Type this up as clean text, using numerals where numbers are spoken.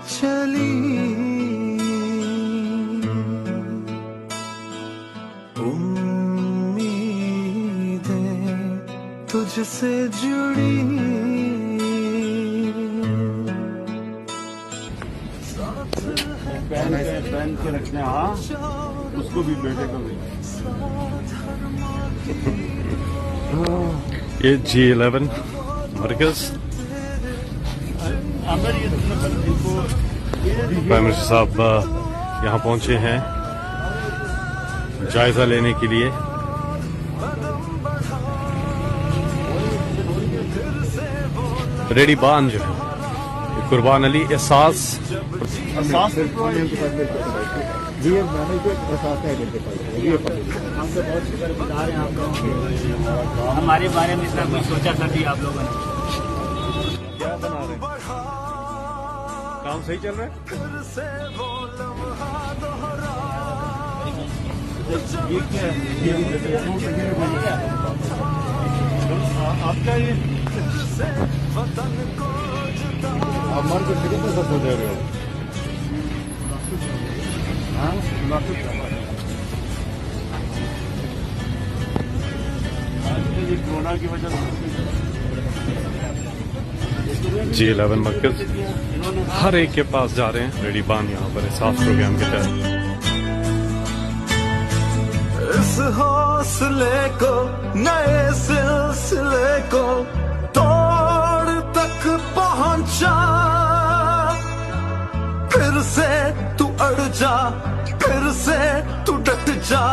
चली उम्मीदें तुझसे जुड़ी। पहन के रखने, हाँ उसको भी, बेटे को भी। ये G11 मरकज प्राइम मिनिस्टर साहब यहाँ पहुंचे हैं जायजा लेने के लिए। रेडी बान जो है कुर्बान अली एहसास हमसे बहुत शुक्रगुजार हैं आप लोगों के, हमारे बारे में इतना कुछ सोचा था भी आप लोगों ने। क्या बना रहे हैं? काम सही चल रहा है? आपका ये आप मर के कितने पैसा दे रहे हो? कोरोना की वजह से G11 मरकज हर एक के पास जा रहे हैं। रेडी बान यहाँ पर एहसास प्रोग्राम के तहत। इस हौसले को, नए सिलसिले को तोड़ तक पहुंचा। फिर से तू अड़ जा, फिर से तू डट जा,